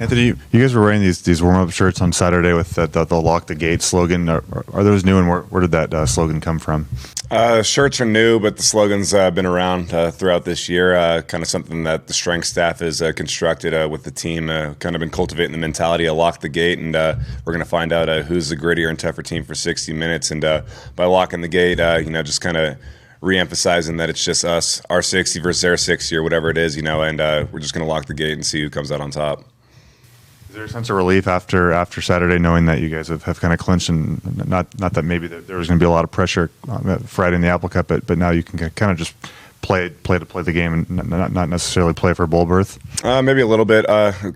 Anthony, you guys were wearing these warm-up shirts on Saturday with the Lock the Gate slogan. Are those new, and where did that slogan come from? Shirts are new, but the slogan's been around throughout this year. Kind of something that the strength staff has constructed with the team. Kind of been cultivating the mentality of lock the gate, and we're going to find out who's the grittier and tougher team for 60 minutes. And by locking the gate, just kind of re-emphasizing that it's just us, our 60 versus their 60 or whatever it is, and we're just going to lock the gate and see who comes out on top. Is there a sense of relief after Saturday, knowing that you guys have kind of clinched, and not that maybe there was going to be a lot of pressure Friday in the Apple Cup, but now you can kind of just play the game and not necessarily play for a bowl berth? Maybe a little bit.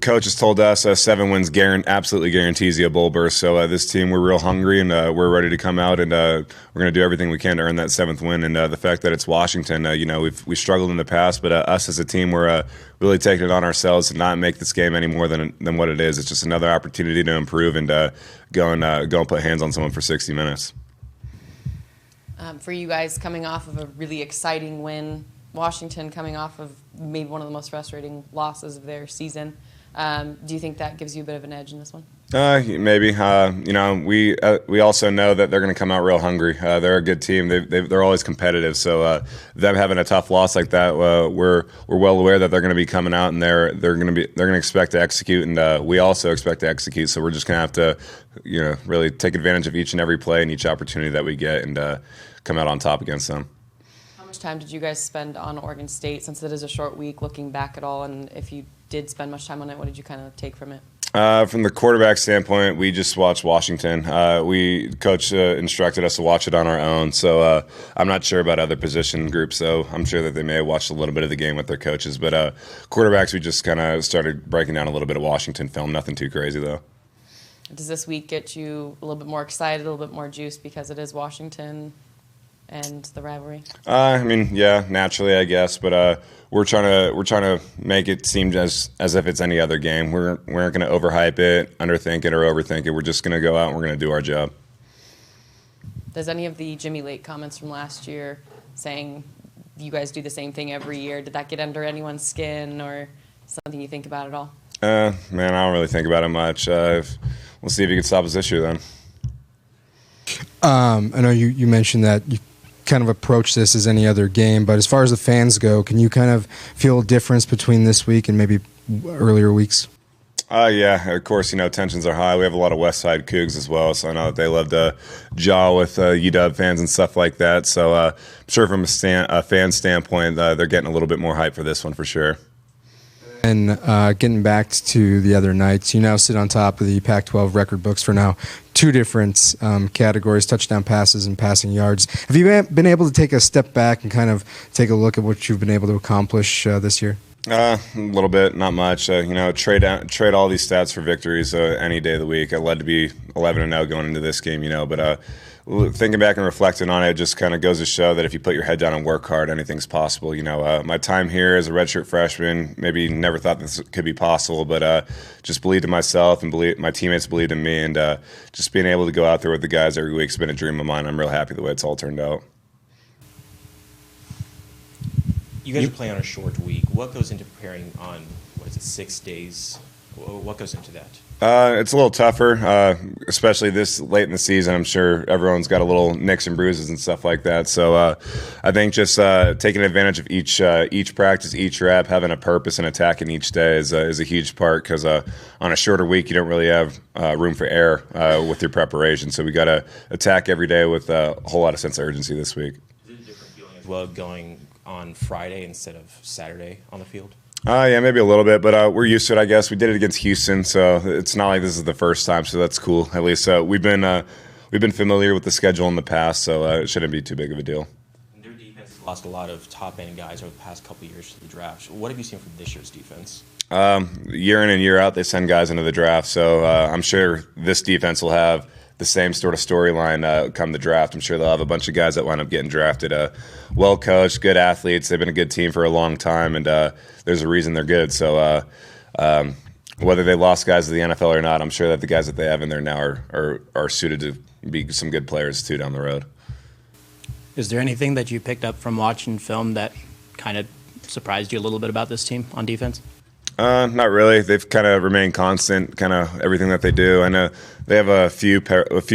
Coach has told us 7 wins absolutely guarantees you a bowl berth. So this team, we're real hungry, and we're ready to come out, and we're going to do everything we can to earn that 7th win. And the fact that it's Washington, we've struggled in the past, but us as a team, we're really taking it on ourselves to not make this game any more than what it is. It's just another opportunity to improve and go and put hands on someone for 60 minutes. For you guys coming off of a really exciting win, Washington coming off of maybe one of the most frustrating losses of their season, do you think that gives you a bit of an edge in this one? Maybe. We also know that they're going to come out real hungry. They're a good team. They're always competitive. So them having a tough loss like that, we're well aware that they're going to be coming out, and they're going to expect to execute, and we also expect to execute. So we're just going to have to really take advantage of each and every play and each opportunity that we get, and come out on top against them. How much time did you guys spend on Oregon State, since it is a short week, looking back at all? And if you did spend much time on it, what did you kind of take from it? From the quarterback standpoint, we just watched Washington. Coach instructed us to watch it on our own. So I'm not sure about other position groups, though. I'm sure that they may have watched a little bit of the game with their coaches. But quarterbacks, we just kind of started breaking down a little bit of Washington film. Nothing too crazy, though. Does this week get you a little bit more excited, a little bit more juiced because it is Washington and the rivalry? Yeah, naturally, I guess. But we're trying to make it seem as if it's any other game. We aren't going to overhype it, underthink it, or overthink it. We're just going to go out and we're going to do our job. Does any of the Jimmy Lake comments from last year saying you guys do the same thing every year, did that get under anyone's skin, or something you think about at all? I don't really think about it much. We'll see if he can stop us this year then. I know you mentioned that you kind of approach this as any other game, but as far as the fans go, can you kind of feel a difference between this week and maybe earlier weeks? Yeah, of course, tensions are high. We have a lot of West Side Cougs as well, so I know that they love to jaw with UW fans and stuff like that. So I'm sure from a fan standpoint, they're getting a little bit more hype for this one for sure. And getting back to the other nights, you now sit on top of the Pac-12 record books for now 2 different categories, touchdown passes and passing yards. Have you been able to take a step back and kind of take a look at what you've been able to accomplish this year? A little bit, not much. Trade all these stats for victories any day of the week. I'd love to be 11-0 going into this game, but thinking back and reflecting on it just kind of goes to show that if you put your head down and work hard, anything's possible. My time here as a redshirt freshman, maybe never thought this could be possible, but just believed in myself and my teammates believed in me, and just being able to go out there with the guys every week's been a dream of mine. I'm real happy the way it's all turned out. You guys are playing on a short week. What goes into preparing on, 6 days? What goes into that? It's a little tougher, especially this late in the season. I'm sure everyone's got a little nicks and bruises and stuff like that. So I think just taking advantage of each practice, each rep, having a purpose and attacking each day is a huge part, because on a shorter week you don't really have room for error with your preparation. So we got to attack every day with a whole lot of sense of urgency this week. Is it a different feeling as well going on Friday instead of Saturday on the field? Yeah, maybe a little bit, but we're used to it, I guess. We did it against Houston, so it's not like this is the first time, so that's cool. At least we've been familiar with the schedule in the past, so it shouldn't be too big of a deal. And their defense has lost a lot of top-end guys over the past couple of years to the draft. What have you seen from this year's defense? Year in and year out, they send guys into the draft, so I'm sure this defense will have the same sort of storyline come the draft. I'm sure they'll have a bunch of guys that wind up getting drafted. Well coached, good athletes. They've been a good team for a long time, and there's a reason they're good. So whether they lost guys to the NFL or not, I'm sure that the guys that they have in there now are suited to be some good players too down the road. Is there anything that you picked up from watching film that kind of surprised you a little bit about this team on defense? Not really. They've kind of remained constant, kind of everything that they do. I know they have a few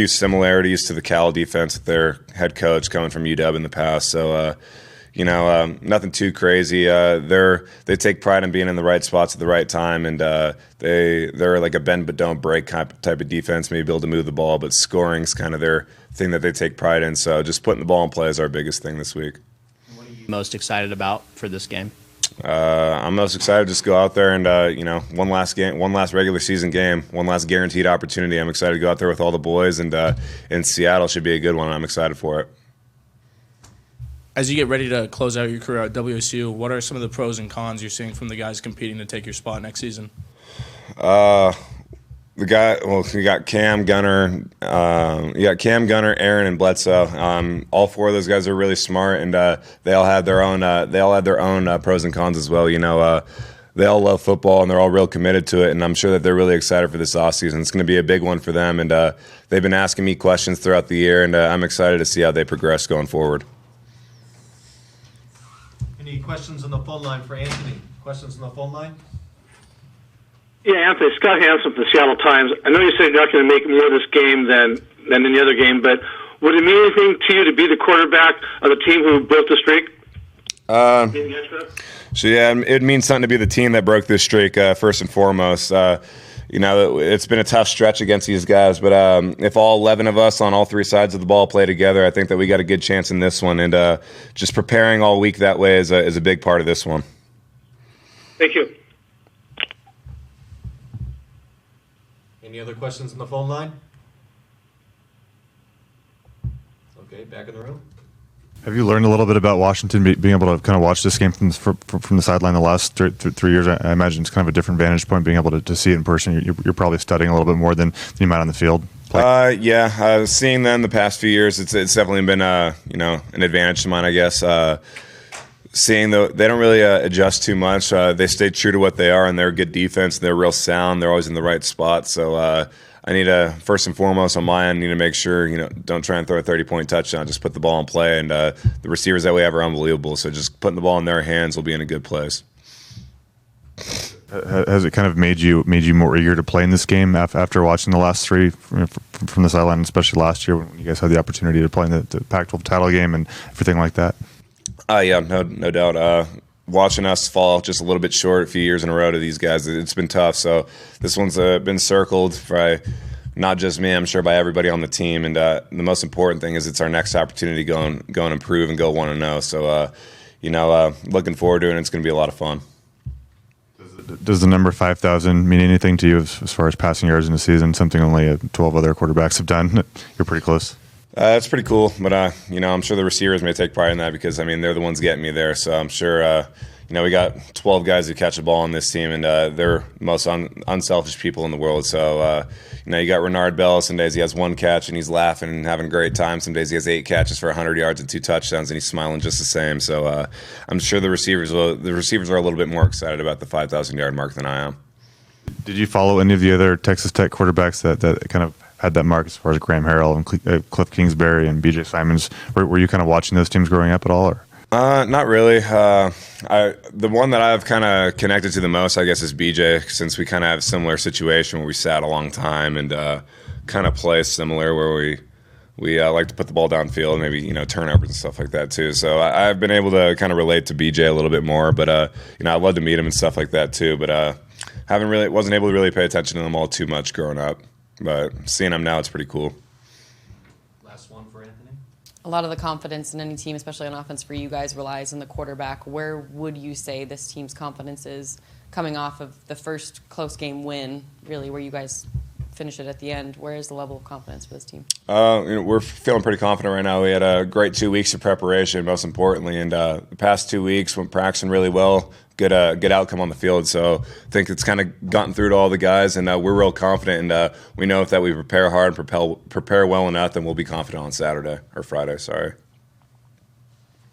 similarities to the Cal defense with their head coach coming from UW in the past. So, nothing too crazy. They take pride in being in the right spots at the right time, and they're like a bend but don't break type of defense. Maybe able to move the ball, but scoring's kind of their thing that they take pride in. So, just putting the ball in play is our biggest thing this week. What are you most excited about for this game? I'm most excited to just go out there and, one last game, one last regular season game, one last guaranteed opportunity. I'm excited to go out there with all the boys, and in Seattle should be a good one. I'm excited for it. As you get ready to close out your career at WSU, what are some of the pros and cons you're seeing from the guys competing to take your spot next season? You got Cam, Gunner, Aaron, and Bledsoe. All four of those guys are really smart, and they all had their own pros and cons as well. They all love football, and they're all real committed to it. And I'm sure that they're really excited for this offseason. It's going to be a big one for them, and they've been asking me questions throughout the year, and I'm excited to see how they progress going forward. Any questions on the phone line for Anthony? Questions on the phone line? Yeah, Anthony, Scott Hansen from the Seattle Times. I know you said you're not going to make more of this game than any other game, but would it mean anything to you to be the quarterback of the team who broke the streak? So yeah, it means something to be the team that broke this streak, first and foremost. It's been a tough stretch against these guys, but if all 11 of us on all three sides of the ball play together, I think that we got a good chance in this one. And just preparing all week that way is a big part of this one. Thank you. Any other questions on the phone line? Okay, back in the room. Have you learned a little bit about Washington, being able to kind of watch this game from the sideline the last 3 years? I imagine it's kind of a different vantage point, being able to see it in person. You're probably studying a little bit more than you might on the field. Seeing them the past few years, it's definitely been an advantage to mine, I guess. Seeing they don't really adjust too much. They stay true to what they are, and they're a good defense. They're real sound. They're always in the right spot. So I need to, first and foremost on my end, need to make sure, don't try and throw a 30-point touchdown. Just put the ball in play, and the receivers that we have are unbelievable. So just putting the ball in their hands will be in a good place. Has it kind of made you more eager to play in this game after watching the last three from the sideline, especially last year when you guys had the opportunity to play in the Pac-12 title game and everything like that? Yeah, no doubt. Watching us fall just a little bit short a few years in a row to these guys, it's been tough. So this one's been circled by not just me, I'm sure by everybody on the team. And the most important thing is it's our next opportunity to go and improve and go 1-0. So, looking forward to it, and it's going to be a lot of fun. Does the number 5,000 mean anything to you as far as passing yards in the season? Something only 12 other quarterbacks have done. You're pretty close. It's pretty cool, but I'm sure the receivers may take pride in that because they're the ones getting me there. So I'm sure we got 12 guys who catch a ball on this team, and they're the most unselfish people in the world. So you got Renard Bell. Some days he has one catch and he's laughing and having a great time. Some days he has 8 catches for 100 yards and 2 touchdowns, and he's smiling just the same. So I'm sure the receivers are a little bit more excited about the 5,000-yard mark than I am. Did you follow any of the other Texas Tech quarterbacks that kind of had that mark as far as Graham Harrell and Cliff Kingsbury and B.J. Simons? Were you kind of watching those teams growing up at all? Or? Not really. The one that I've kind of connected to the most, I guess, is B.J., since we kind of have a similar situation where we sat a long time and kind of play similar where we like to put the ball downfield, maybe, turnovers and stuff like that too. So I've been able to kind of relate to B.J. a little bit more, but, I'd love to meet him and stuff like that too, but wasn't able to really pay attention to them all too much growing up. But seeing them now, it's pretty cool. Last one for Anthony. A lot of the confidence in any team, especially on offense for you guys, relies on the quarterback. Where would you say this team's confidence is coming off of the first close game win, really, where you guys finish it at the end? Where is the level of confidence for this team? We're feeling pretty confident right now. We had a great 2 weeks of preparation, most importantly, and the past 2 weeks went practicing really well. Good outcome on the field. So I think it's kind of gotten through to all the guys, and we're real confident. And we know if that we prepare hard and prepare well enough, then we'll be confident on Saturday or Friday. Sorry.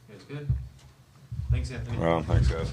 That's good. Thanks, Anthony. Well, thanks, guys.